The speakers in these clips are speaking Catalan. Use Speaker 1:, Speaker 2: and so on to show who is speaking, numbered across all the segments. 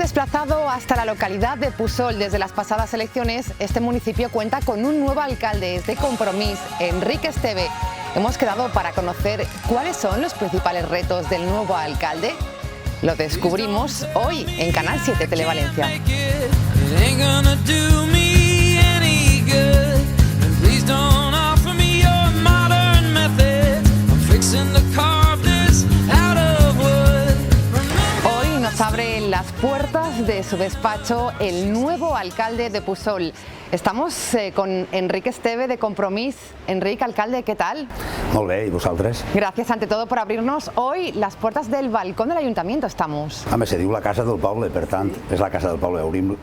Speaker 1: desplazado hasta la localidad de Puçol. Desde las pasadas elecciones, este municipio cuenta con un nuevo alcalde, es de Compromís, Enrique Esteve. Hemos quedado para conocer cuáles son los principales retos del nuevo alcalde. Lo descubrimos hoy en Canal 7 Televalencia. Hoy nos abre las puertas de su despacho el nuevo alcalde de Puçol. Estamos con Enrique Esteve de Compromís. Enrique, alcalde, ¿qué tal?
Speaker 2: Molt bé, i vosaltres?
Speaker 1: Gracias ante todo por abrirnos hoy las puertas del balcón del Ayuntamiento. Estamos.
Speaker 2: A més, se diu la Casa del Poble, per tant, és la Casa del Poble. Obrim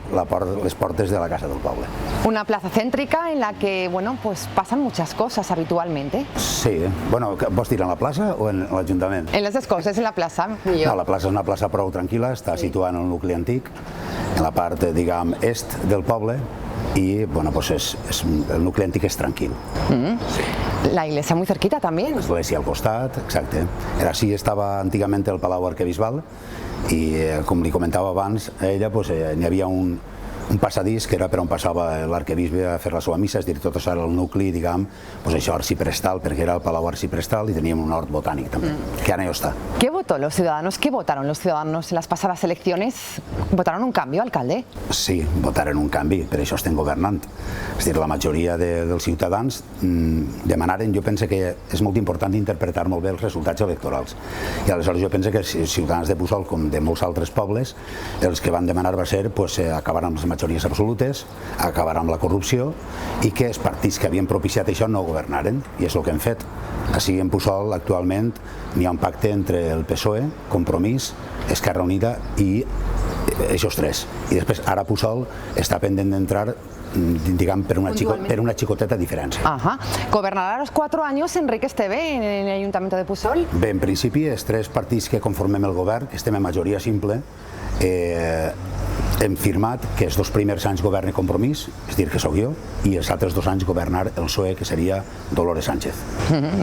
Speaker 2: les portes de la Casa del Poble.
Speaker 1: Una plaza céntrica en la que, bueno, pues pasan muchas cosas habitualmente.
Speaker 2: Sí, bueno, vols dir en la plaça o en l'Ajuntament?
Speaker 1: En les dos coses, en la plaça.
Speaker 2: No, la plaça és una plaça prou tranquil·la, està situada en el nucli antic, en la part, diguem, est del poble, y bueno, pues el nucli antic és tranquil.
Speaker 1: La iglesia muy cerquita también.
Speaker 2: L'església al costat, exacte. Així estava antigament el Palau Arquebisbal i, com li comentava abans, a ella n'hi havia un passadís que era per on passava l'arquebisbe a fer la seva missa, és a dir, tot això era el nucli, diguem, això arciprestal, perquè era el Palau Arciprestal i teníem un hort botànic també, que ara ja està.
Speaker 1: ¿Qué votó los ciudadanos? ¿Qué votaron los ciudadanos en las pasadas elecciones? ¿Votaron un cambio, alcalde?
Speaker 2: Sí, votaren un canvi, per això estem governant. És a dir, la majoria dels ciutadans demanaren, jo penso que és molt important interpretar molt bé els resultats electorals. I aleshores jo penso que els ciutadans de Puçol, com de molts altres pobles, els que van demanar va ser acabar amb les majories absolutes, acabar amb la corrupció i que els partits que havien propiciat això no governaren, i és el que hem fet. Així en Puçol actualment n'hi ha un pacte entre el PSOE, Compromís, Esquerra Unida i aquests tres. I després ara Puçol està pendent d'entrar, diguem, per una xicoteta diferència.
Speaker 1: ¿Gobernará a los 4 años Enrique Esteve en el Ayuntamiento de Puçol?
Speaker 2: Bé, en principi, els tres partits que conformem el govern, que estem en majoria simple, hem firmat que els 2 primers anys governi Compromís, és a dir, que sóc jo, i els altres 2 anys governar el PSOE, que seria Dolores Sánchez.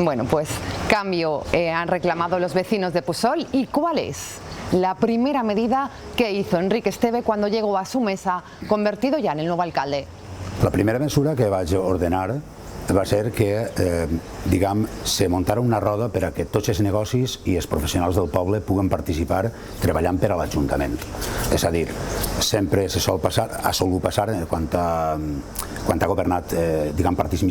Speaker 1: Bueno, pues cambio han reclamado los vecinos de Puçol. ¿Y cuál es la primera medida que hizo Enrique Esteve cuando llegó a su mesa, convertido ya en el nuevo alcalde?
Speaker 2: La primera mesura que vaig ordenar va ser que, diguem, se muntara una roda per a que tots els negocis i els professionals del poble puguen participar treballant per a l'Ajuntament. És a dir, sempre ha solgut passar, quan ha governat, diguem, partits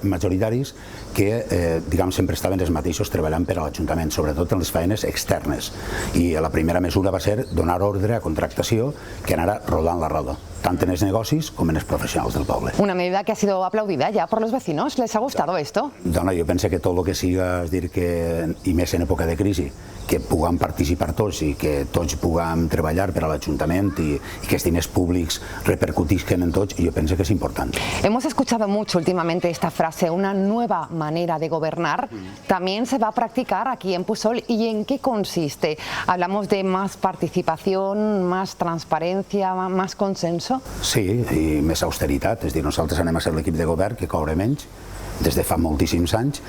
Speaker 2: majoritaris, que, diguem, sempre estaven els mateixos treballant per a l'Ajuntament, sobretot en les feines externes. I la primera mesura va ser donar ordre a contractació que anara rodant la roda, tant en els negocis com en els professionals del poble.
Speaker 1: Una medida que ha sido aplaudida ya por los vecinos. ¿Les ha gustado esto?
Speaker 2: Dona, jo penso que tot el que siga, és dir, i més en època de crisi, que puguem participar tots i que tots puguem treballar per a l'Ajuntament i que els diners públics repercutisquen en tots, jo penso que és important.
Speaker 1: Hemos escuchado mucho últimamente esta frase, una nueva manera de gobernar. ¿También se va a practicar aquí en Puçol? ¿Y en qué consiste? ¿Hablamos de más participación, más transparencia, más consenso?
Speaker 2: Sí, i més austeritat. És a dir, nosaltres anem a ser l'equip de govern que cobra menys des de fa moltíssims anys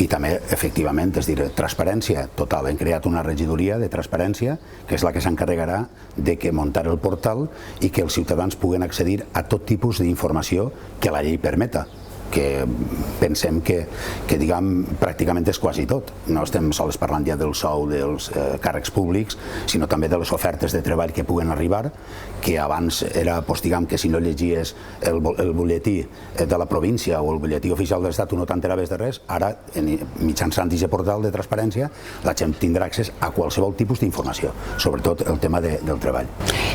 Speaker 2: i també, efectivament, és a dir, transparència total. Hem creat una regidoria de transparència que és la que s'encarregarà de que muntar el portal i que els ciutadans puguen accedir a tot tipus d'informació que la llei permeta, que pensem que diguem, pràcticament és quasi tot. No estem sols parlant ja del sou dels càrrecs públics, sinó també de les ofertes de treball que puguen arribar, que abans era, diguem, que si no llegies el butlletí de la província o el butlletí oficial de l'Estat tu no t'enteraves de res. Ara, mitjançant aquest portal de transparència, la gent tindrà accés a qualsevol tipus d'informació, sobretot el tema del treball.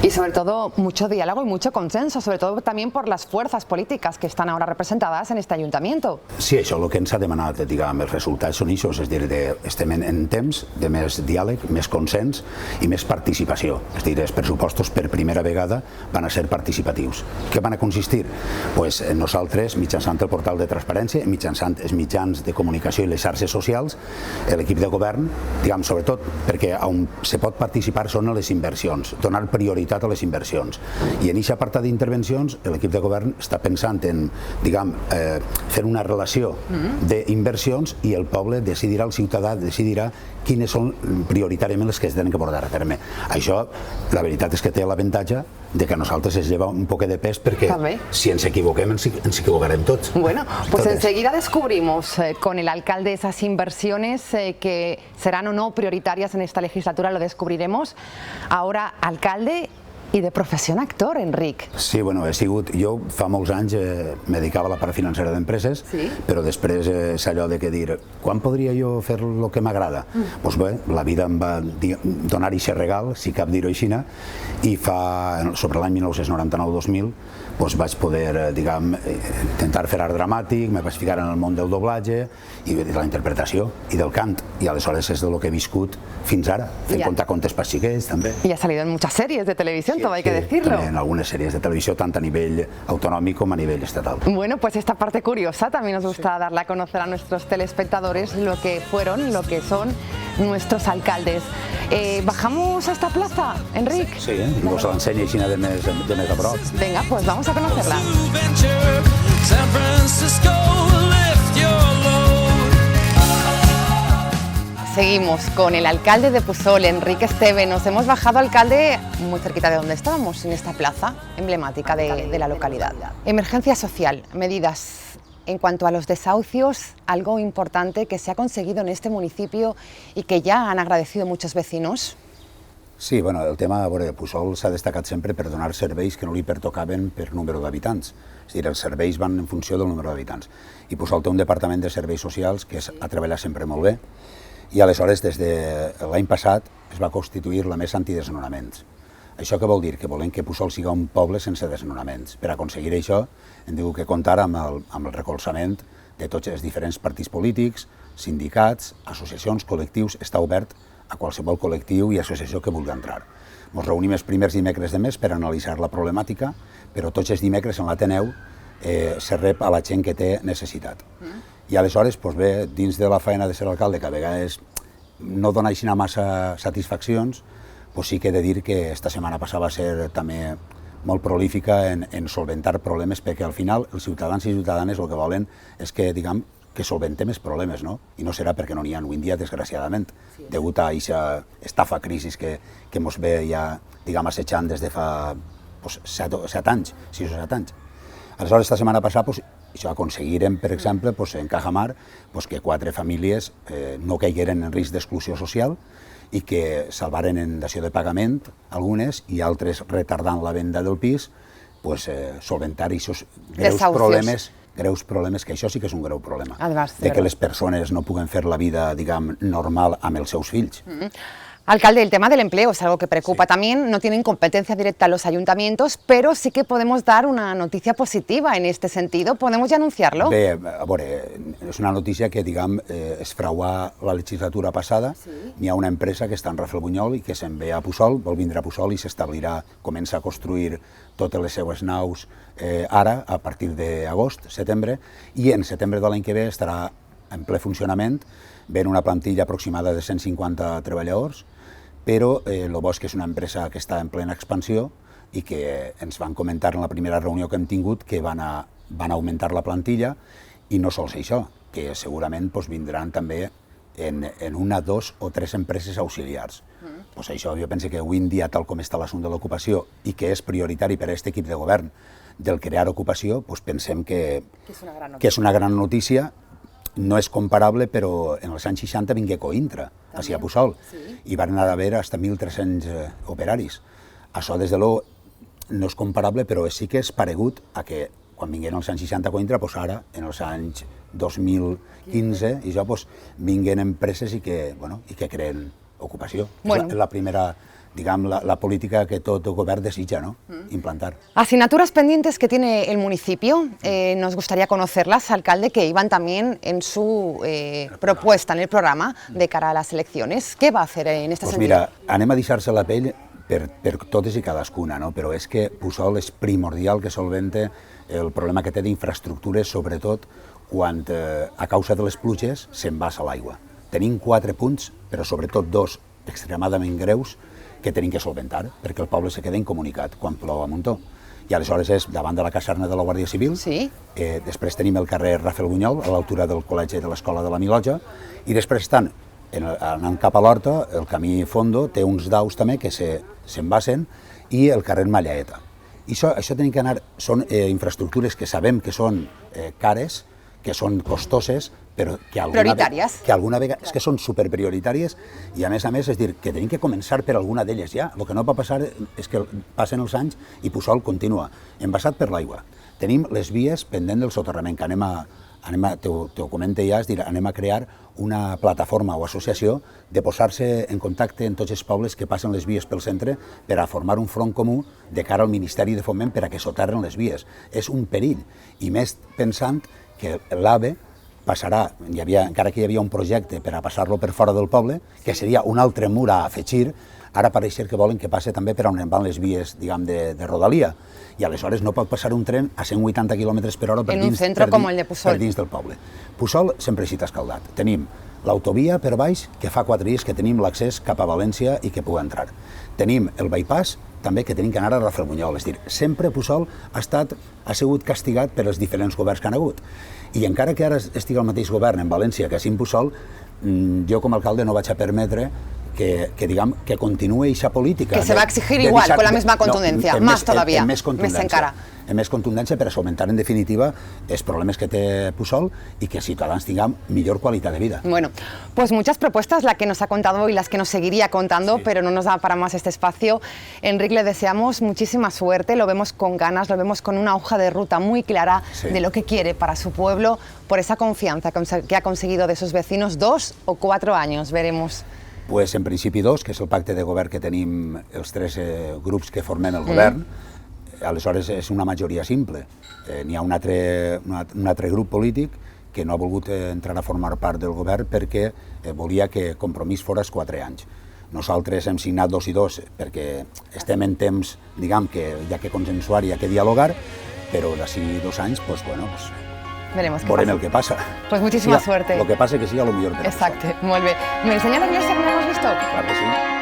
Speaker 1: Y sobre todo, mucho diálogo y mucho consenso, sobre todo también por las fuerzas políticas que están ahora representadas en este ayuntamiento.
Speaker 2: Sí, això és el que ens ha demanat, diguem, els resultats són això, és a dir, estem en temps de més diàleg, més consens i més participació. És a dir, els pressupostos per primera vegada van a ser participatius. Què van a consistir? Pues nosaltres, mitjançant el portal de transparència, mitjançant els mitjans de comunicació i les xarxes socials, l'equip de govern, diguem, sobretot perquè on se pot participar són a les inversions, donar prioritat a les inversions. I en aquest apartat d'intervencions, l'equip de govern està pensant en, diguem, fer una relació d'inversions i el poble decidirà, el ciutadà decidirà quines són prioritàriament les que es tenen que portar a terme. Això, la veritat és que té l'avantatge de que a nosaltres es lleva un poc de pes perquè si ens equivoquem ens equivocarem tots.
Speaker 1: Bueno, pues enseguida descubrimos con el alcalde esas inversiones que serán o no prioritarias en esta legislatura, lo descubriremos. Ahora, alcalde i de professió actor, Enric.
Speaker 2: Sí, bueno, jo fa molts anys me dedicava a la part financera d'empreses, però després és allò de que dir, quan podria jo fer el que m'agrada? Doncs bé, la vida em va donar aquest regal, si cap dir-ho així, i sobre l'any 1999-2000 vaig poder, diguem, intentar fer art dramàtic, me vaig ficar en el món del doblatge i de la interpretació i del cant, i aleshores és del que he viscut fins ara, fent contacontes per xiquets també.
Speaker 1: Y ha salido en muchas series de televisión, todo hay que decirlo.
Speaker 2: También en algunas series de televisión, tanto a nivel autonómico como a nivel estatal.
Speaker 1: Bueno, pues esta parte curiosa también nos gusta darla a conocer a nuestros telespectadores, lo que fueron, lo que son nuestros alcaldes. ¿Bajamos a esta plaza, Enric?
Speaker 2: Sí, i vos l'ensenya així de més a prop.
Speaker 1: Venga, pues vamos a conocerla. Seguimos con el alcalde de Pusol, Enric Esteve. Nos hemos bajado, alcalde, muy cerquita de donde estábamos, en esta plaza emblemática de la localidad. Emergencia social, medidas en cuanto a los desahucios, algo importante que se ha conseguido en este municipio y que ya han agradecido muchos vecinos.
Speaker 2: Sí, bueno, el tema de Pusol s'ha destacat sempre per donar serveis que no li pertocaven per número d'habitants. És a dir, els serveis van en funció del número d'habitants. I Pusol té un departament de serveis socials que ha treballat sempre molt bé, i aleshores des de l'any passat es va constituir la mesa antidesnonaments. Això què vol dir? Que volem que Pusol siga un poble sense desnonaments. Per aconseguir això hem tingut que comptar amb el recolzament de tots els diferents partits polítics, sindicats, associacions, col·lectius. Està obert a qualsevol col·lectiu i associació que vulgui entrar. Ens reunim els primers dimecres de mes per analitzar la problemàtica, però tots els dimecres en l'Ateneu se rep a la gent que té necessitat. I aleshores, bé, dins de la feina de ser alcalde, que a vegades no dona així massa satisfaccions, sí que he de dir que esta setmana passada va ser també molt prolífica en solventar problemes, perquè al final els ciutadans i ciutadanes el que volen és que, diguem, que solventem els problemes, no? I no serà perquè no n'hi ha avui en dia, desgraciadament, degut a aquesta estafa crisi que ens ve ja, diguem, assetjant des de fa 7 anys, 6 o 7 anys. Aleshores, esta setmana passada, això aconseguirem, per exemple, en Cajamar, que 4 famílies no caigueren en risc d'exclusió social i que salvaren en dació de pagament algunes i altres retardant la venda del pis, solventar aquests greus problemes, que això sí que és un greu problema, de que les persones no puguen fer la vida, diguem, normal amb els seus fills.
Speaker 1: Alcalde, el tema del empleo es algo que preocupa también. No tienen competencia directa los ayuntamientos, pero sí que podemos dar una noticia positiva en este sentido. ¿Podemos ya anunciarlo?
Speaker 2: Bé, a veure, és una notícia que, diguem, es fraua la legislatura passada. Hi ha una empresa que està en Rafelbunyol i que se'n ve a Pusol, vol vindre a Pusol i s'establirà, comença a construir totes les seues naus ara, a partir d'agost, setembre, i en setembre de l'any que ve estarà en ple funcionament, ven una plantilla aproximada de 150 treballadors, però el bo és que és una empresa que està en plena expansió i que ens van comentar en la primera reunió que hem tingut que van augmentar la plantilla, i no sols això, que segurament vindran també en 1, 2 o 3 empreses auxiliars. Això jo penso que avui en dia, tal com està l'assumpte de l'ocupació i que és prioritari per a aquest equip de govern del crear ocupació, pensem que és una gran notícia. No és comparable, però en els anys 60 vingué Cointra, a Pusol, i van haver fins a 1.300 operaris. Això, des de l'O, no és comparable, però sí que és paregut a que quan vingueren els anys 60 Cointra, ara, en els anys 2015, i això, vinguen empreses i que creen ocupació. És la primera, digamos, la política que todo gobierno desea, ¿no? Implantar.
Speaker 1: Asignaturas pendientes que tiene el municipio, nos gustaría conocerlas, alcalde, que iban también en su propuesta, en el programa de cara a las elecciones. ¿Qué va a hacer en este sentido?
Speaker 2: Mira, anem a deixar-se la pell per totes i cadascuna, no? Però és que Pusol és primordial que solvente el problema que té d'infraestructures, sobretot quan a causa de les pluges s'embassa l'aigua. Tenim 4 punts, però sobretot 2 extremadament greus, que tenim que solventar, perquè el poble se queda incomunicat quan plou a muntó. i aleshores és davant de la caserna de la Guàrdia Civil.
Speaker 1: Sí.
Speaker 2: Després tenim el carrer Rafael Bunyol, a l'altura del col·legi de l'Escola de la Milotja, i després estan, anant cap a l'Horta, el camí Fondo té uns daus també que s'envasen, i el carrer Mallaeta. I això tenim que anar, són infraestructures que sabem que són cares, que són costoses, però que alguna vegada és que són superprioritàries i a més, és dir, que tenim que començar per alguna d'elles ja. El que no pot passar és que passen els anys i Puçol continua envasat per l'aigua. Tenim les vies pendent del soterrament, que t'ho comente ja, és dir, anem a crear una plataforma o associació de posar-se en contacte en tots els pobles que passen les vies pel centre per a formar un front comú de cara al Ministeri de Foment per a que soterren les vies. És un perill, i més pensant que l'AVE passarà, encara que hi havia un projecte per a passar-lo per fora del poble, que seria un altre mur a afegir, ara pareix que volen que passi també per on van les vies, diguem, de Rodalia, i aleshores no pot passar un tren a 180 km per hora per dins del poble. Puçol sempre s'hi t'ha escaldat. Tenim l'autovia per baix, que fa 4 dies que tenim l'accés cap a València i que pugui entrar. Tenim el bypass, també que tenim que anar a Rafelbunyol, és a dir, sempre Puçol ha sigut castigat per els diferents governs que han hagut. I encara que ara estigui el mateix govern en València que a Puçol, jo com a alcalde no vaig a permetre que continúe esa política.
Speaker 1: Que se va a exigir igual, con la misma contundencia, más todavía,
Speaker 2: més encara. En més contundència per a solventar en definitiva els problemes que té Puçol y que ciutadans tinguem millor qualitat de vida.
Speaker 1: Bueno, pues muchas propuestas la que nos ha contado y las que nos seguiría contando, sí. Pero no nos da para más este espacio. Enric, le deseamos muchísima suerte, lo vemos con ganas, lo vemos con una hoja de ruta muy clara, sí, de lo que quiere para su pueblo, por esa confianza que ha conseguido de sus vecinos. 2 o 4 años, veremos.
Speaker 2: Pues en principi 2, que és el pacte de govern que tenim els 3 grups que formem el govern. Aleshores és una majoria simple. N'hi ha un altre grup polític que no ha volgut entrar a formar part del govern perquè volia que Compromís fos 4 anys. Nosaltres hem signat 2 i 2 perquè estem en temps, diguem, que hi ha que consensuar i hi ha que dialogar, però d'ací 2 anys, pues bueno, veurem el que passa.
Speaker 1: Pues muchísima suerte.
Speaker 2: Lo que passa que siga lo millor.
Speaker 1: Exacte, molt bé. ¿Me enseña la iglesia que no hemos visto?
Speaker 2: Claro que sí.